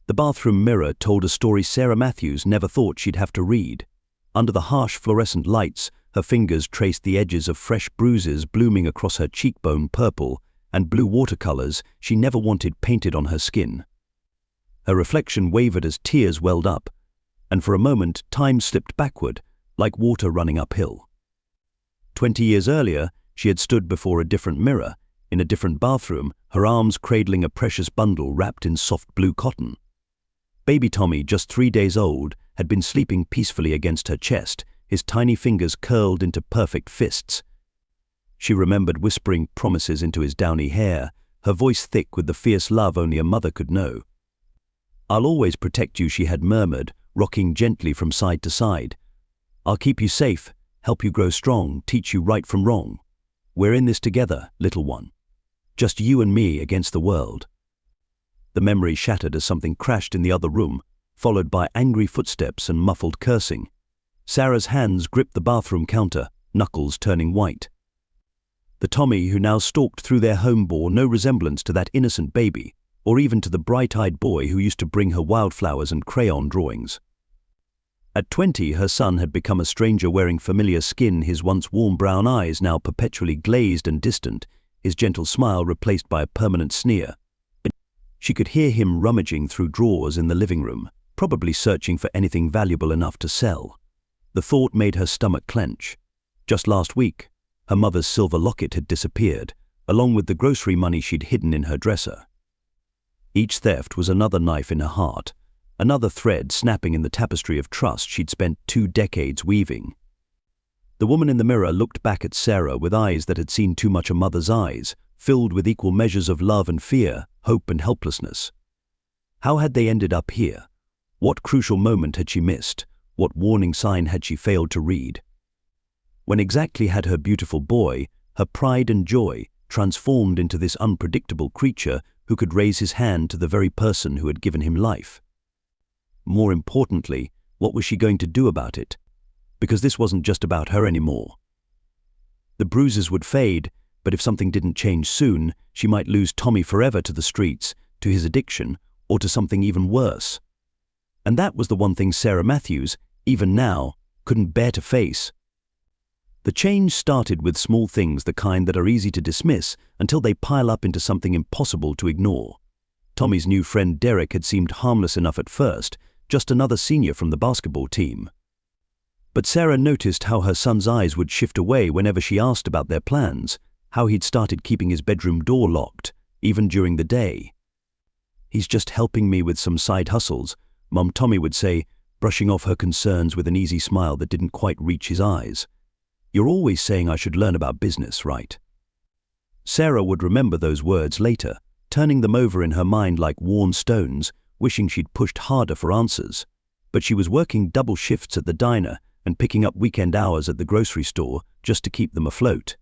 The bathroom mirror told a story Sarah Matthews never thought she'd have to read. Under the harsh fluorescent lights, her fingers traced the edges of fresh bruises blooming across her cheekbone purple and blue watercolors she never wanted painted on her skin. Her reflection wavered as tears welled up, and for a moment time slipped backward, like water running uphill. 20 years earlier, she had stood before a different mirror, in a different bathroom, her arms cradling a precious bundle wrapped in soft blue cotton. Baby Tommy, just 3 days old, had been sleeping peacefully against her chest, his tiny fingers curled into perfect fists. She remembered whispering promises into his downy hair, her voice thick with the fierce love only a mother could know. "I'll always protect you," she had murmured, rocking gently from side to side. "I'll keep you safe, help you grow strong, teach you right from wrong. We're in this together, little one. Just you and me against the world." The memory shattered as something crashed in the other room, followed by angry footsteps and muffled cursing. Sarah's hands gripped the bathroom counter, knuckles turning white. The Tommy who now stalked through their home bore no resemblance to that innocent baby, or even to the bright-eyed boy who used to bring her wildflowers and crayon drawings. At 20, her son had become a stranger wearing familiar skin, his once warm brown eyes now perpetually glazed and distant, his gentle smile replaced by a permanent sneer. She could hear him rummaging through drawers in the living room, probably searching for anything valuable enough to sell. The thought made her stomach clench. Just last week, her mother's silver locket had disappeared, along with the grocery money she'd hidden in her dresser. Each theft was another knife in her heart, another thread snapping in the tapestry of trust she'd spent 2 decades weaving. The woman in the mirror looked back at Sarah with eyes that had seen too much a mother's eyes, filled with equal measures of love and fear, hope and helplessness. How had they ended up here? What crucial moment had she missed? What warning sign had she failed to read? When exactly had her beautiful boy, her pride and joy, transformed into this unpredictable creature who could raise his hand to the very person who had given him life? More importantly, what was she going to do about it? Because this wasn't just about her anymore. The bruises would fade, but if something didn't change soon, she might lose Tommy forever to the streets, to his addiction, or to something even worse. And that was the one thing Sarah Matthews, even now, couldn't bear to face. The change started with small things, the kind that are easy to dismiss until they pile up into something impossible to ignore. Tommy's new friend Derek had seemed harmless enough at first, just another senior from the basketball team. But Sarah noticed how her son's eyes would shift away whenever she asked about their plans, how he'd started keeping his bedroom door locked, even during the day. "He's just helping me with some side hustles," Mum Tommy would say, brushing off her concerns with an easy smile that didn't quite reach his eyes. "You're always saying I should learn about business, right?" Sarah would remember those words later, turning them over in her mind like worn stones, wishing she'd pushed harder for answers. But she was working double shifts at the diner and picking up weekend hours at the grocery store just to keep them afloat.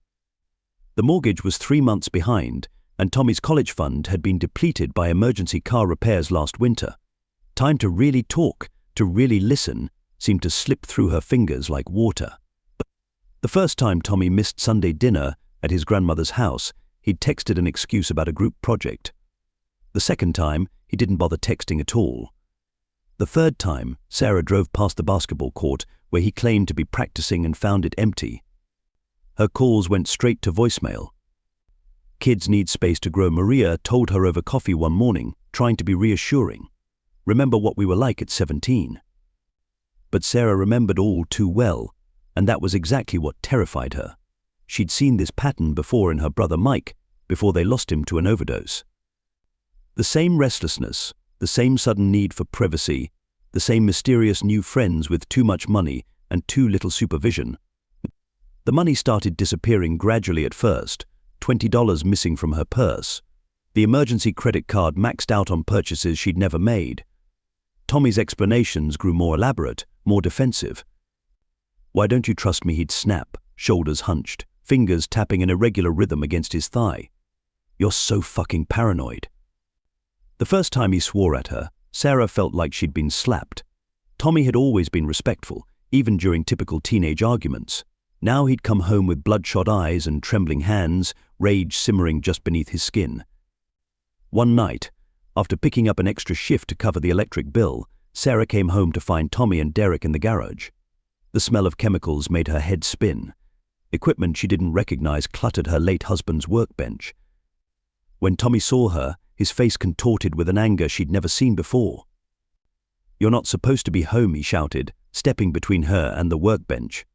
The mortgage was 3 months behind, and Tommy's college fund had been depleted by emergency car repairs last winter. Time to really talk, to really listen, seemed to slip through her fingers like water. The first time Tommy missed Sunday dinner at his grandmother's house, he'd texted an excuse about a group project. The second time, he didn't bother texting at all. The third time, Sarah drove past the basketball court where he claimed to be practicing and found it empty. Her calls went straight to voicemail. "Kids need space to grow," Maria told her over coffee one morning, trying to be reassuring. "Remember what we were like at 17. But Sarah remembered all too well, and that was exactly what terrified her. She'd seen this pattern before in her brother Mike, before they lost him to an overdose. The same restlessness, the same sudden need for privacy, the same mysterious new friends with too much money and too little supervision. The money started disappearing gradually at first, $20 missing from her purse. The emergency credit card maxed out on purchases she'd never made. Tommy's explanations grew more elaborate, more defensive. "Why don't you trust me?" he'd snap, shoulders hunched, fingers tapping an irregular rhythm against his thigh. "You're so fucking paranoid." The first time he swore at her, Sarah felt like she'd been slapped. Tommy had always been respectful, even during typical teenage arguments. Now he'd come home with bloodshot eyes and trembling hands, rage simmering just beneath his skin. One night, After picking up an extra shift to cover the electric bill, Sarah came home to find Tommy and Derek in the garage. The smell of chemicals made her head spin. Equipment she didn't recognize cluttered her late husband's workbench. When Tommy saw her, his face contorted with an anger she'd never seen before. "You're not supposed to be home," he shouted, stepping between her and the workbench.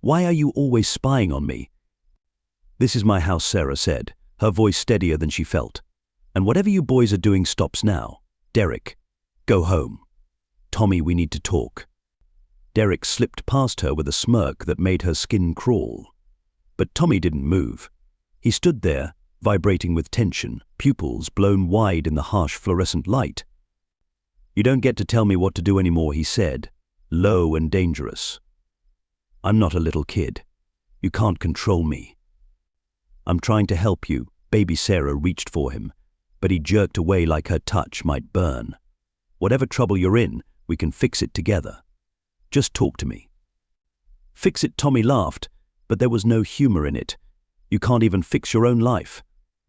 "Why are you always spying on me?" "This is my house," Sarah said, her voice steadier than she felt. "And whatever you boys are doing stops now. Derek, go home." "Tommy, we need to talk." Derek slipped past her with a smirk that made her skin crawl. But Tommy didn't move. He stood there, vibrating with tension, pupils blown wide in the harsh fluorescent light. "You don't get to tell me what to do anymore," he said, low and dangerous. "I'm not a little kid. You can't control me." "I'm trying to help you." Baby Sarah reached for him, but he jerked away like her touch might burn. "Whatever trouble you're in, we can fix it together. Just talk to me." "Fix it?" Tommy laughed, but there was no humor in it. "You can't even fix your own life.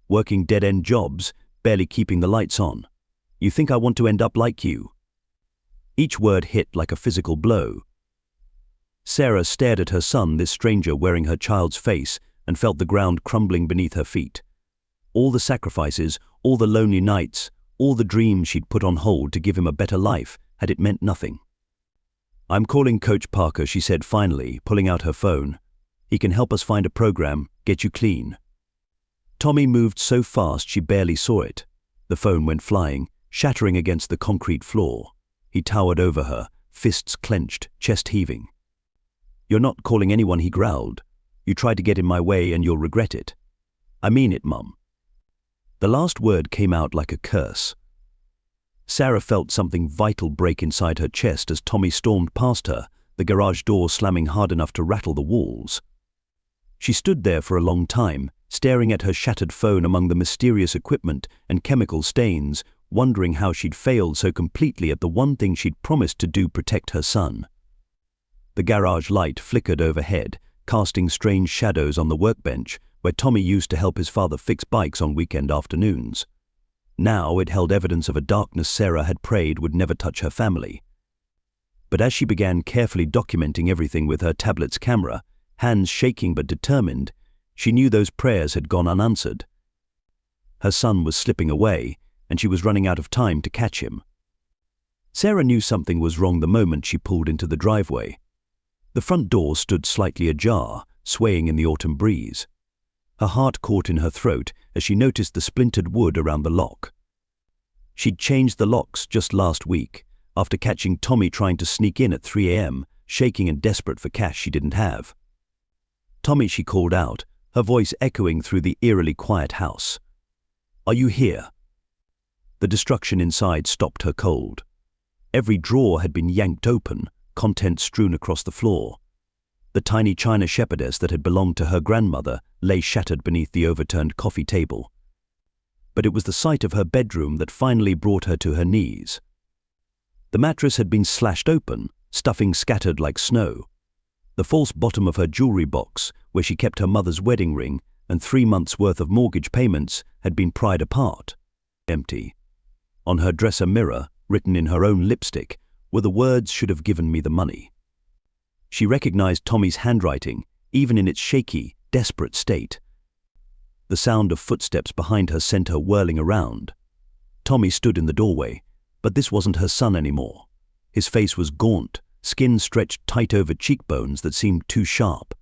Working dead-end jobs, barely keeping the lights on. You think I want to end up like you?" Each word hit like a physical blow. Sarah stared at her son, this stranger wearing her child's face, and felt the ground crumbling beneath her feet. All the sacrifices, all the lonely nights, all the dreams she'd put on hold to give him a better life, had it meant nothing? "I'm calling Coach Parker," she said finally, pulling out her phone. "He can help us find a program, get you clean." Tommy moved so fast she barely saw it. The phone went flying, shattering against the concrete floor. He towered over her, fists clenched, chest heaving. "You're not calling anyone," he growled. "You try to get in my way and you'll regret it." "I mean it, Mum." The last word came out like a curse. Sarah felt something vital break inside her chest as Tommy stormed past her, the garage door slamming hard enough to rattle the walls. She stood there for a long time, staring at her shattered phone among the mysterious equipment and chemical stains, wondering how she'd failed so completely at the one thing she'd promised to do: protect her son. The garage light flickered overhead, casting strange shadows on the workbench where Tommy used to help his father fix bikes on weekend afternoons. Now it held evidence of a darkness Sarah had prayed would never touch her family. But as she began carefully documenting everything with her tablet's camera, hands shaking but determined, she knew those prayers had gone unanswered. Her son was slipping away, and she was running out of time to catch him. Sarah knew something was wrong the moment she pulled into the driveway. The front door stood slightly ajar, swaying in the autumn breeze. Her heart caught in her throat as she noticed the splintered wood around the lock. She'd changed the locks just last week, after catching Tommy trying to sneak in at 3 a.m., shaking and desperate for cash she didn't have. "Tommy," she called out, her voice echoing through the eerily quiet house. "Are you here?" The destruction inside stopped her cold. Every drawer had been yanked open, contents strewn across the floor. The tiny china shepherdess that had belonged to her grandmother lay shattered beneath the overturned coffee table. But it was the sight of her bedroom that finally brought her to her knees. The mattress had been slashed open, stuffing scattered like snow. The false bottom of her jewelry box, where she kept her mother's wedding ring and 3 months' worth of mortgage payments, had been pried apart. Empty. On her dresser mirror, written in her own lipstick, were the words, "Should have given me the money." She recognized Tommy's handwriting, even in its shaky, desperate state. The sound of footsteps behind her sent her whirling around. Tommy stood in the doorway, but this wasn't her son anymore. His face was gaunt, skin stretched tight over cheekbones that seemed too sharp.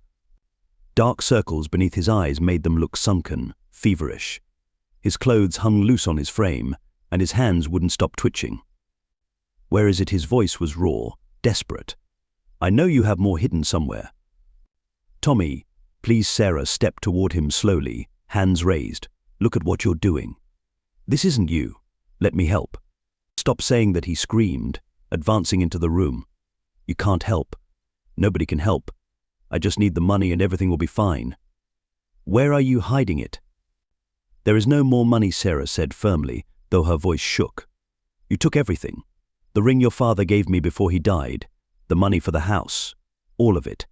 Dark circles beneath his eyes made them look sunken, feverish. His clothes hung loose on his frame, and his hands wouldn't stop twitching. "Where is it?" His voice was raw, desperate. "I know you have more hidden somewhere." "Tommy, please." Sarah stepped toward him slowly, hands raised. "Look at what you're doing. This isn't you. Let me help." "Stop saying that," he screamed, advancing into the room. "You can't help. Nobody can help. I just need the money and everything will be fine." "Where are you hiding it?" "There is no more money," Sarah said firmly, though her voice shook. "You took everything. The ring your father gave me before he died, the money for the house, all of it."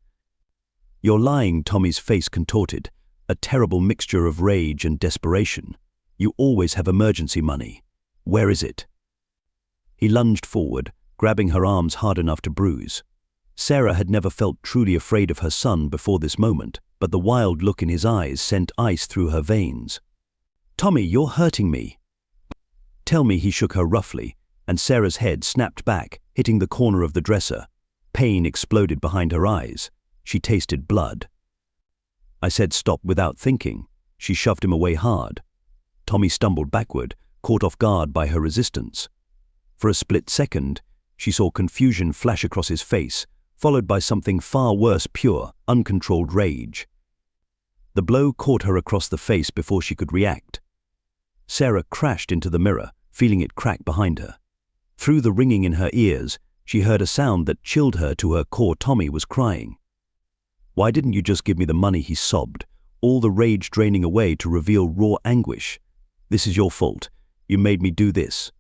"You're lying." Tommy's face contorted, a terrible mixture of rage and desperation. "You always have emergency money. Where is it? He lunged forward, grabbing her arms hard enough to bruise. Sarah had never felt truly afraid of her son before this moment, but the wild look in his eyes sent ice through her veins. "Tommy, you're hurting me." "Tell me," he shook her roughly, and Sarah's head snapped back, hitting the corner of the dresser. Pain exploded behind her eyes. She tasted blood. "I said stop," without thinking. She shoved him away hard. Tommy stumbled backward, caught off guard by her resistance. For a split second, she saw confusion flash across his face, followed by something far worse: pure, uncontrolled rage. The blow caught her across the face before she could react. Sarah crashed into the mirror, feeling it crack behind her. Through the ringing in her ears, she heard a sound that chilled her to her core. Tommy was crying. "Why didn't you just give me the money?" he sobbed, all the rage draining away to reveal raw anguish. "This is your fault. You made me do this."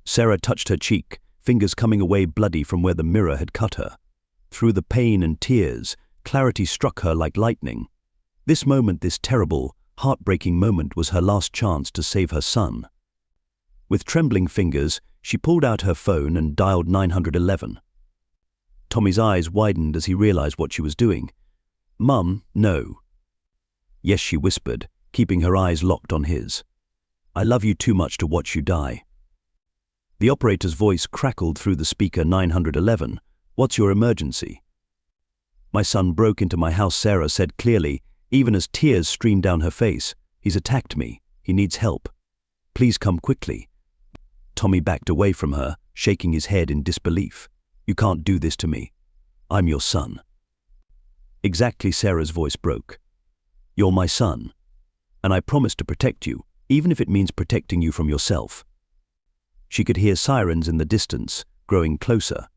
Sarah touched her cheek, fingers coming away bloody from where the mirror had cut her. Through the pain and tears, clarity struck her like lightning. This moment, this terrible, heartbreaking moment, was her last chance to save her son. With trembling fingers, she pulled out her phone and dialed 911. Tommy's eyes widened as he realized what she was doing. "Mum, no." "Yes," she whispered, keeping her eyes locked on his. "I love you too much to watch you die." The operator's voice crackled through the speaker. 911, "What's your emergency?" "My son broke into my house," Sarah said clearly, even as tears streamed down her face. "He's attacked me. He needs help. Please come quickly." Tommy backed away from her, shaking his head in disbelief. "You can't do this to me. I'm your son." "Exactly," Sarah's voice broke. "You're my son, and I promise to protect you, even if it means protecting you from yourself." She could hear sirens in the distance, growing closer.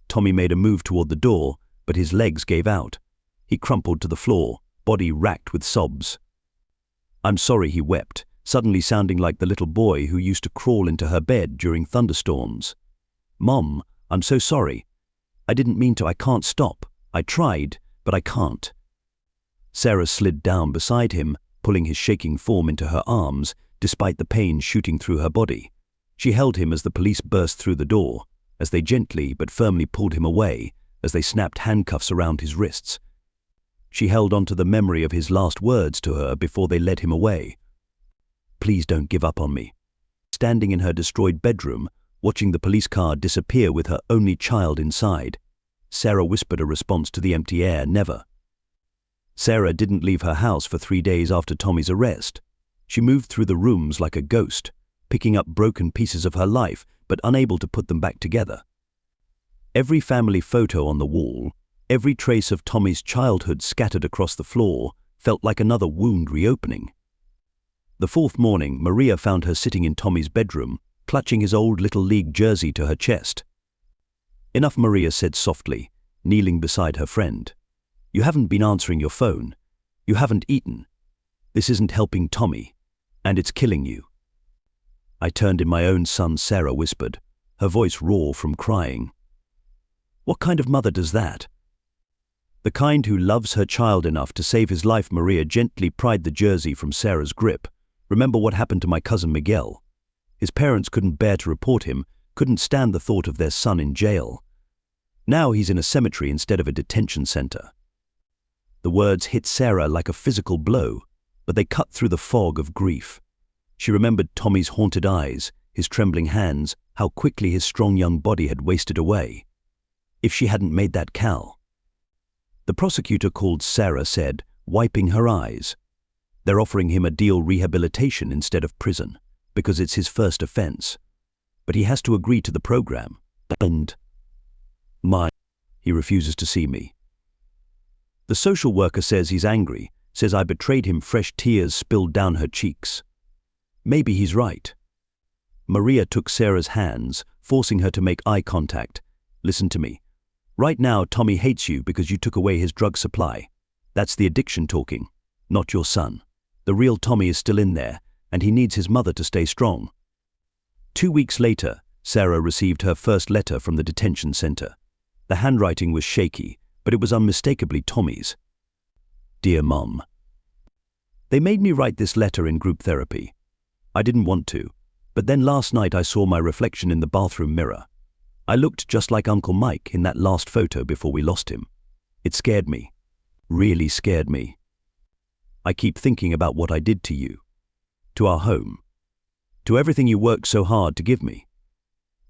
Tommy made a move toward the door, but his legs gave out. He crumpled to the floor, body racked with sobs. "I'm sorry," he wept, suddenly sounding like the little boy who used to crawl into her bed during thunderstorms. "Mom, I'm so sorry. I didn't mean to. I can't stop. I tried, but I can't." Sarah slid down beside him, pulling his shaking form into her arms, despite the pain shooting through her body. She held him as the police burst through the door, as they gently but firmly pulled him away, as they snapped handcuffs around his wrists. She held on to the memory of his last words to her before they led him away. "Please don't give up on me." Standing in her destroyed bedroom, watching the police car disappear with her only child inside, Sarah whispered a response to the empty air: "Never." Sarah didn't leave her house for 3 days after Tommy's arrest. She moved through the rooms like a ghost, picking up broken pieces of her life but unable to put them back together. Every family photo on the wall, every trace of Tommy's childhood scattered across the floor, felt like another wound reopening. The 4th morning, Maria found her sitting in Tommy's bedroom, clutching his old Little League jersey to her chest. "Enough," Maria said softly, kneeling beside her friend. "You haven't been answering your phone. You haven't eaten. This isn't helping Tommy, and it's killing you." "I turned in my own son," Sarah whispered, her voice raw from crying. "What kind of mother does that?" "The kind who loves her child enough to save his life." Maria gently pried the jersey from Sarah's grip. "Remember what happened to my cousin Miguel? His parents couldn't bear to report him, couldn't stand the thought of their son in jail. Now he's in a cemetery instead of a detention center." The words hit Sarah like a physical blow, but they cut through the fog of grief. She remembered Tommy's haunted eyes, his trembling hands, how quickly his strong young body had wasted away. If she hadn't made that call. The prosecutor called, Sarah said, wiping her eyes. "They're offering him a deal: rehabilitation instead of prison, because it's his first offense. But he has to agree to the program. And he refuses to see me. The social worker says he's angry, says I betrayed him." Fresh tears spilled down her cheeks. Maybe he's right. Maria took Sarah's hands, forcing her to make eye contact. "Listen to me. Right now, Tommy hates you because you took away his drug supply. That's the addiction talking, not your son. The real Tommy is still in there, and he needs his mother to stay strong." 2 weeks later, Sarah received her first letter from the detention center. The handwriting was shaky, but it was unmistakably Tommy's. "Dear Mom. They made me write this letter in group therapy. I didn't want to. But then last night I saw my reflection in the bathroom mirror. I looked just like Uncle Mike in that last photo before we lost him. It scared me. Really scared me. I keep thinking about what I did to you. To our home. To everything you worked so hard to give me.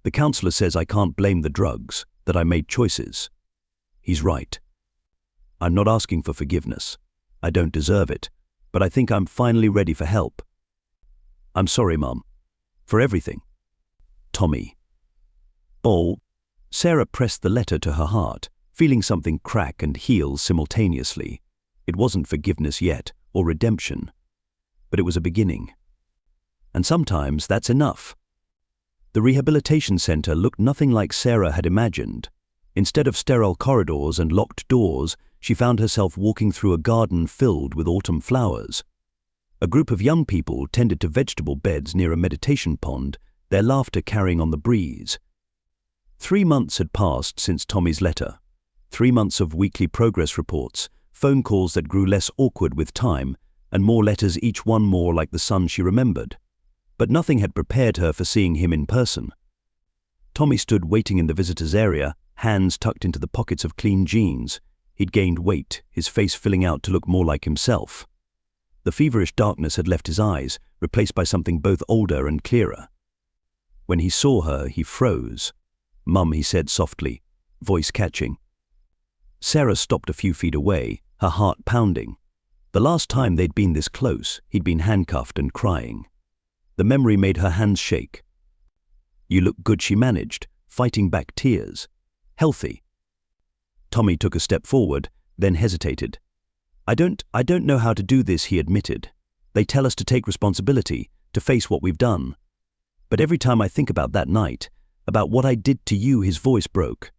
The counselor says I can't blame the drugs, that I made choices. He's right. I'm not asking for forgiveness. I don't deserve it, but I think I'm finally ready for help. I'm sorry, Mum. For everything. Tommy. Oh. Sarah pressed the letter to her heart, feeling something crack and heal simultaneously. It wasn't forgiveness yet, or redemption. But it was a beginning. And sometimes that's enough. The rehabilitation center looked nothing like Sarah had imagined. Instead of sterile corridors and locked doors, she found herself walking through a garden filled with autumn flowers. A group of young people tended to vegetable beds near a meditation pond, their laughter carrying on the breeze. 3 months had passed since Tommy's letter. 3 months of weekly progress reports, phone calls that grew less awkward with time, and more letters, each one more like the son she remembered. But nothing had prepared her for seeing him in person. Tommy stood waiting in the visitor's area, hands tucked into the pockets of clean jeans. He'd gained weight, his face filling out to look more like himself. The feverish darkness had left his eyes, replaced by something both older and clearer. When he saw her, he froze. "Mum," he said softly, voice catching. Sarah stopped a few feet away, her heart pounding. The last time they'd been this close, he'd been handcuffed and crying. The memory made her hands shake. "You look good," she managed, fighting back tears. "Healthy." Tommy took a step forward, then hesitated. I don't know how to do this," he admitted. "They tell us to take responsibility, to face what we've done. But every time I think about that night, about what I did to you," his voice broke.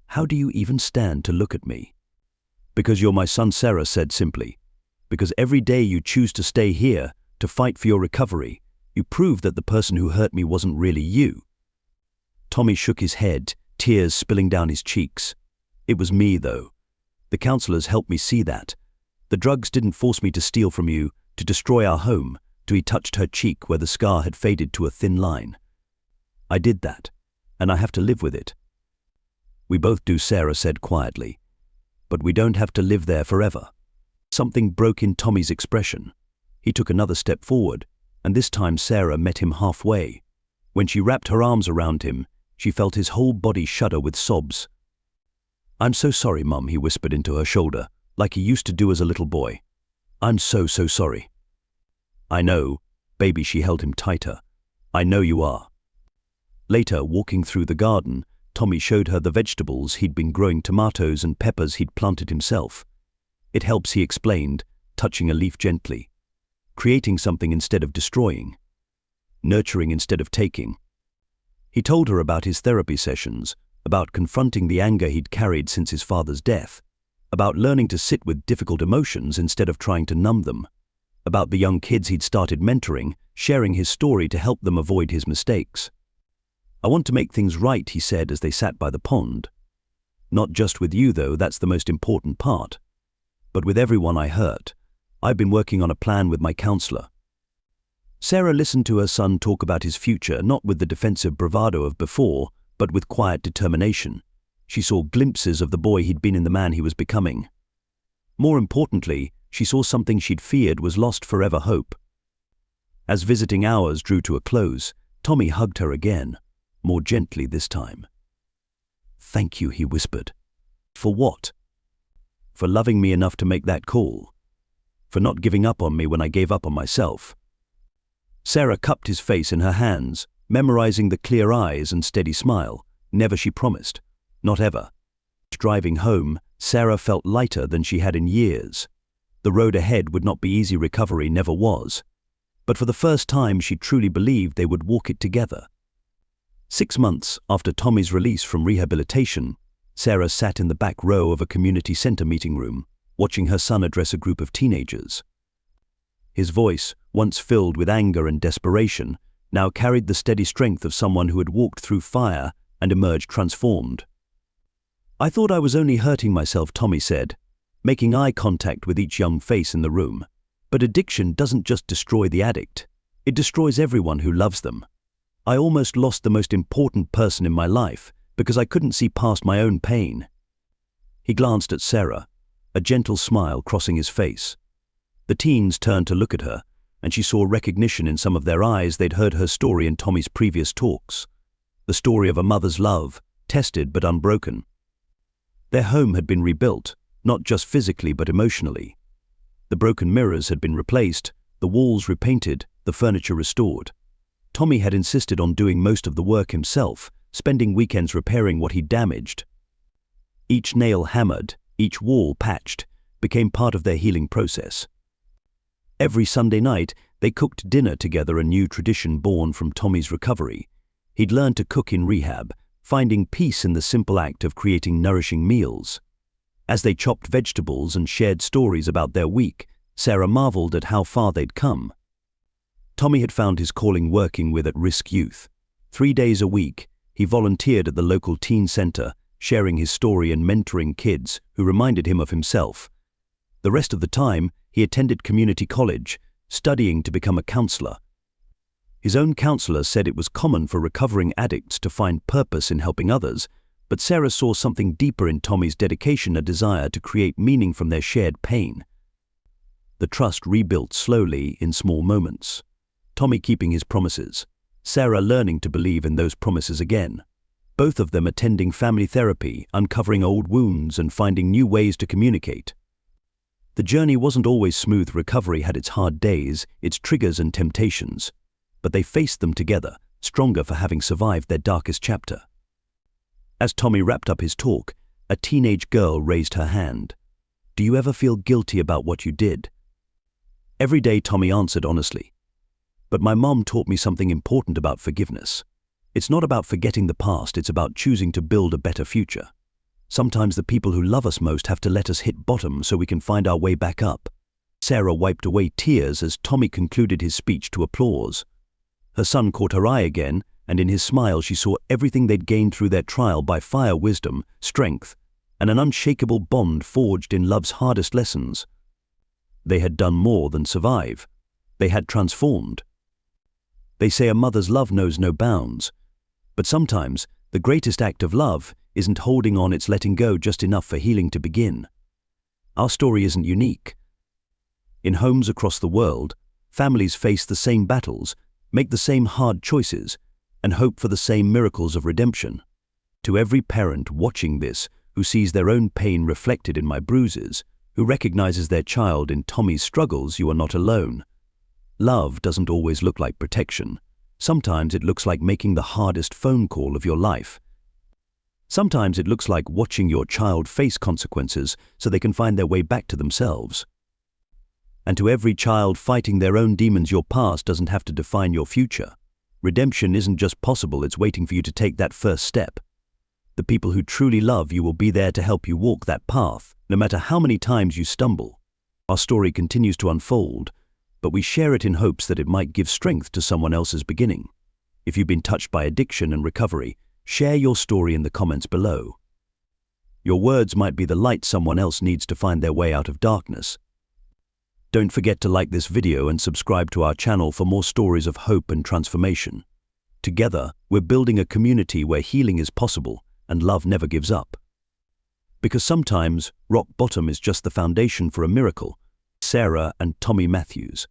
"How do you even stand to look at me?" "Because you're my son," Sarah said simply. "Because every day you choose to stay here, to fight for your recovery, you prove that the person who hurt me wasn't really you." Tommy shook his head, tears spilling down his cheeks. "It was me, though. The counselors helped me see that. The drugs didn't force me to steal from you, to destroy our home," he touched her cheek where the scar had faded to a thin line. "I did that, and I have to live with it." "We both do," Sarah said quietly. "But we don't have to live there forever." Something broke in Tommy's expression. He took another step forward, and this time Sarah met him halfway. When she wrapped her arms around him, she felt his whole body shudder with sobs. "I'm so sorry, Mum," he whispered into her shoulder, like he used to do as a little boy. "I'm so sorry." "I know," baby, she held him tighter. "I know you are." Later, walking through the garden, Tommy showed her the vegetables he'd been growing, tomatoes and peppers he'd planted himself. "It helps," he explained, touching a leaf gently. "Creating something instead of destroying. Nurturing instead of taking." He told her about his therapy sessions, about confronting the anger he'd carried since his father's death, about learning to sit with difficult emotions instead of trying to numb them, about the young kids he'd started mentoring, sharing his story to help them avoid his mistakes. "I want to make things right," he said as they sat by the pond. "Not just with you, though, that's the most important part. But with everyone I hurt. I've been working on a plan with my counselor." Sarah listened to her son talk about his future, not with the defensive bravado of before, but with quiet determination. She saw glimpses of the boy he'd been in the man he was becoming. More importantly, she saw something she'd feared was lost forever: hope. As visiting hours drew to a close, Tommy hugged her again, more gently this time. "Thank you," he whispered. "For what?" "For loving me enough to make that call. For not giving up on me when I gave up on myself." Sarah cupped his face in her hands, memorizing the clear eyes and steady smile. Never, she promised. Not ever. Driving home, Sarah felt lighter than she had in years. The road ahead would not be easy. Recovery never was. But for the first time, she truly believed they would walk it together. 6 months after Tommy's release from rehabilitation, Sarah sat in the back row of a community center meeting room, watching her son address a group of teenagers. His voice, once filled with anger and desperation, now carried the steady strength of someone who had walked through fire and emerged transformed. "I thought I was only hurting myself," Tommy said, making eye contact with each young face in the room. "But addiction doesn't just destroy the addict. It destroys everyone who loves them. I almost lost the most important person in my life because I couldn't see past my own pain." He glanced at Sarah, a gentle smile crossing his face. The teens turned to look at her, and she saw recognition in some of their eyes. They'd heard her story in Tommy's previous talks. The story of a mother's love, tested but unbroken. Their home had been rebuilt, not just physically but emotionally. The broken mirrors had been replaced, the walls repainted, the furniture restored. Tommy had insisted on doing most of the work himself, spending weekends repairing what he'd damaged. Each nail hammered, each wall patched, became part of their healing process. Every Sunday night, they cooked dinner together, a new tradition born from Tommy's recovery. He'd learned to cook in rehab, finding peace in the simple act of creating nourishing meals. As they chopped vegetables and shared stories about their week, Sarah marveled at how far they'd come. Tommy had found his calling working with at-risk youth. 3 days a week, he volunteered at the local teen center, sharing his story and mentoring kids who reminded him of himself. The rest of the time, he attended community college, studying to become a counselor. His own counselor said it was common for recovering addicts to find purpose in helping others, but Sarah saw something deeper in Tommy's dedication, a desire to create meaning from their shared pain. The trust rebuilt slowly in small moments. Tommy keeping his promises, Sarah learning to believe in those promises again. Both of them attending family therapy, uncovering old wounds and finding new ways to communicate. The journey wasn't always smooth. Recovery had its hard days, its triggers and temptations, but they faced them together, stronger for having survived their darkest chapter. As Tommy wrapped up his talk, a teenage girl raised her hand. "Do you ever feel guilty about what you did?" Every day, Tommy answered honestly. "But my mom taught me something important about forgiveness. It's not about forgetting the past, it's about choosing to build a better future. Sometimes the people who love us most have to let us hit bottom so we can find our way back up." Sarah wiped away tears as Tommy concluded his speech to applause. Her son caught her eye again, and in his smile she saw everything they'd gained through their trial by fire: wisdom, strength, and an unshakable bond forged in love's hardest lessons. They had done more than survive. They had transformed. They say a mother's love knows no bounds, but sometimes the greatest act of love isn't holding on, it's letting go just enough for healing to begin. Our story isn't unique. In homes across the world, families face the same battles, make the same hard choices, and hope for the same miracles of redemption. To every parent watching this who sees their own pain reflected in my bruises, who recognizes their child in Tommy's struggles, you are not alone. Love doesn't always look like protection. Sometimes it looks like making the hardest phone call of your life. Sometimes it looks like watching your child face consequences so they can find their way back to themselves. And to every child fighting their own demons, your past doesn't have to define your future. Redemption isn't just possible, it's waiting for you to take that first step. The people who truly love you will be there to help you walk that path, no matter how many times you stumble. Our story continues to unfold, but we share it in hopes that it might give strength to someone else's beginning. If you've been touched by addiction and recovery, share your story in the comments below. Your words might be the light someone else needs to find their way out of darkness. Don't forget to like this video and subscribe to our channel for more stories of hope and transformation. Together, we're building a community where healing is possible and love never gives up. Because sometimes rock bottom is just the foundation for a miracle. Sarah and Tommy Matthews.